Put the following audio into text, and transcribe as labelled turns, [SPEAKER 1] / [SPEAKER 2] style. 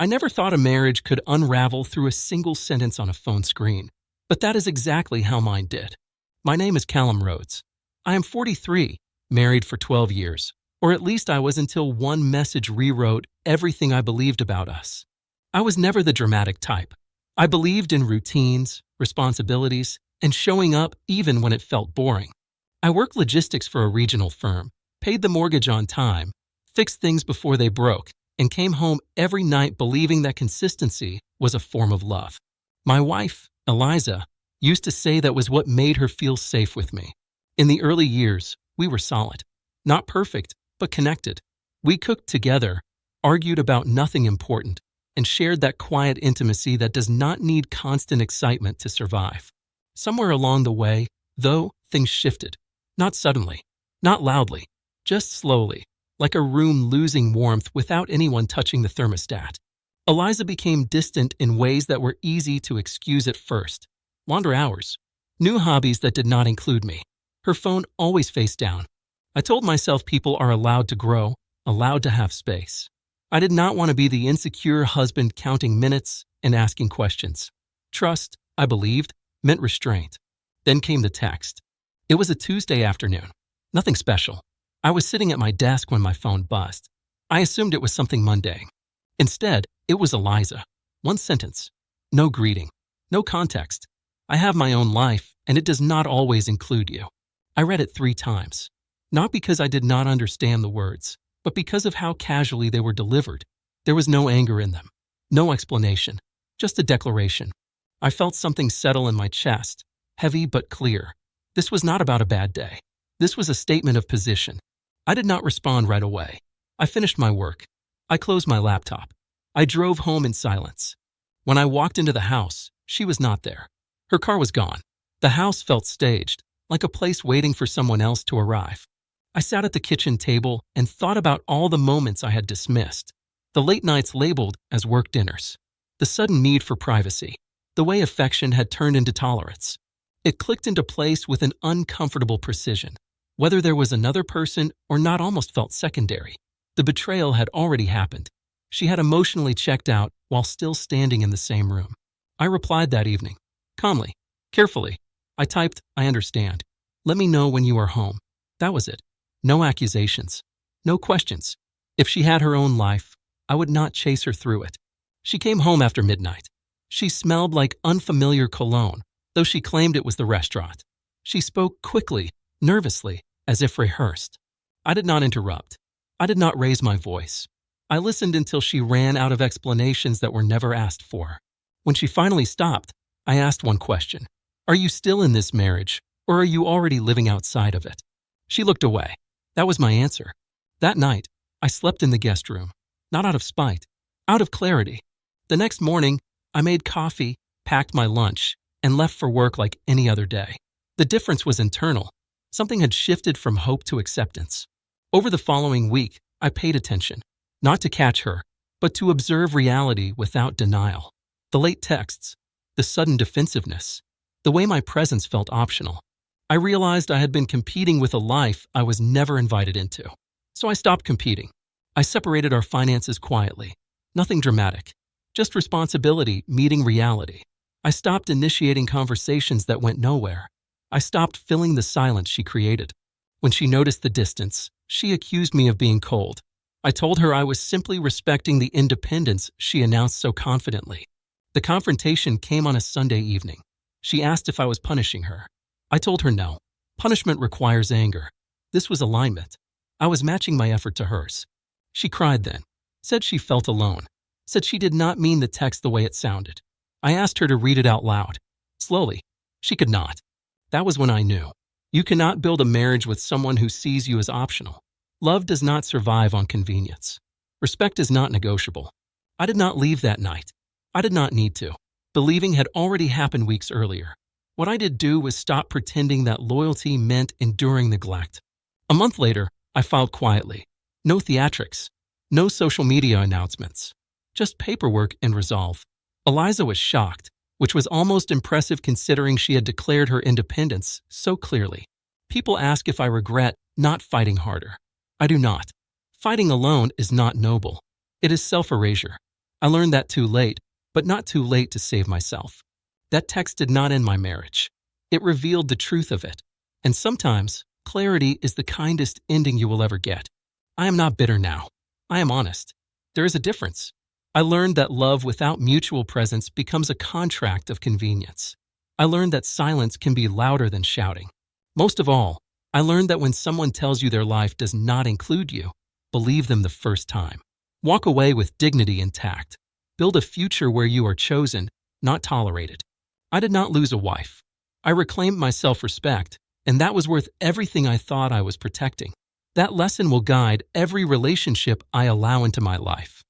[SPEAKER 1] I never thought a marriage could unravel through a single sentence on a phone screen, but that is exactly how mine did. My name is Callum Rhodes. I am 43, married for 12 years, or at least I was until one message rewrote everything I believed about us. I was never the dramatic type. I believed in routines, responsibilities, and showing up even when it felt boring. I worked logistics for a regional firm, paid the mortgage on time, fixed things before they broke, and came home every night believing that consistency was a form of love. My wife, Eliza, used to say that was what made her feel safe with me. In the early years, we were solid. Not perfect, but connected. We cooked together, argued about nothing important, and shared that quiet intimacy that does not need constant excitement to survive. Somewhere along the way, though, things shifted. Not suddenly, not loudly, just slowly, like a room losing warmth without anyone touching the thermostat. Eliza became distant in ways that were easy to excuse at first. Longer hours, new hobbies that did not include me. Her phone always face down. I told myself people are allowed to grow, allowed to have space. I did not want to be the insecure husband counting minutes and asking questions. Trust, I believed, meant restraint. Then came the text. It was a Tuesday afternoon. Nothing special. I was sitting at my desk when my phone buzzed. I assumed it was something mundane. Instead, it was Eliza. One sentence. No greeting. No context. I have my own life, and it does not always include you. I read it 3 times. Not because I did not understand the words, but because of how casually they were delivered. There was no anger in them. No explanation. Just a declaration. I felt something settle in my chest, heavy but clear. This was not about a bad day. This was a statement of position. I did not respond right away. I finished my work. I closed my laptop. I drove home in silence. When I walked into the house, she was not there. Her car was gone. The house felt staged, like a place waiting for someone else to arrive. I sat at the kitchen table and thought about all the moments I had dismissed. The late nights labeled as work dinners. The sudden need for privacy. The way affection had turned into tolerance. It clicked into place with an uncomfortable precision. Whether there was another person or not almost felt secondary. The betrayal had already happened. She had emotionally checked out while still standing in the same room. I replied that evening, calmly, carefully. I typed, I understand. Let me know when you are home. That was it. No accusations. No questions. If she had her own life, I would not chase her through it. She came home after midnight. She smelled like unfamiliar cologne, though she claimed it was the restaurant. She spoke quickly, nervously, as if rehearsed. I did not interrupt. I did not raise my voice. I listened until she ran out of explanations that were never asked for. When she finally stopped, I asked one question. Are you still in this marriage, or are you already living outside of it? She looked away. That was my answer. That night, I slept in the guest room, not out of spite, out of clarity. The next morning, I made coffee, packed my lunch, and left for work like any other day. The difference was internal. Something had shifted from hope to acceptance. Over the following week, I paid attention, not to catch her, but to observe reality without denial. The late texts, the sudden defensiveness, the way my presence felt optional. I realized I had been competing with a life I was never invited into. So I stopped competing. I separated our finances quietly. Nothing dramatic, just responsibility meeting reality. I stopped initiating conversations that went nowhere. I stopped filling the silence she created. When she noticed the distance, she accused me of being cold. I told her I was simply respecting the independence she announced so confidently. The confrontation came on a Sunday evening. She asked if I was punishing her. I told her no. Punishment requires anger. This was alignment. I was matching my effort to hers. She cried then, said she felt alone, said she did not mean the text the way it sounded. I asked her to read it out loud. Slowly. She could not. That was when I knew. You cannot build a marriage with someone who sees you as optional. Love does not survive on convenience. Respect is not negotiable. I did not leave that night. I did not need to. The leaving had already happened weeks earlier. What I did do was stop pretending that loyalty meant enduring neglect. A month later, I filed quietly. No theatrics. No social media announcements. Just paperwork and resolve. Eliza was shocked, which was almost impressive considering she had declared her independence so clearly. People ask if I regret not fighting harder. I do not. Fighting alone is not noble. It is self-erasure. I learned that too late, but not too late to save myself. That text did not end my marriage. It revealed the truth of it. And sometimes, clarity is the kindest ending you will ever get. I am not bitter now. I am honest. There is a difference. I learned that love without mutual presence becomes a contract of convenience. I learned that silence can be louder than shouting. Most of all, I learned that when someone tells you their life does not include you, believe them the first time. Walk away with dignity and tact. Build a future where you are chosen, not tolerated. I did not lose a wife. I reclaimed my self-respect, and that was worth everything I thought I was protecting. That lesson will guide every relationship I allow into my life.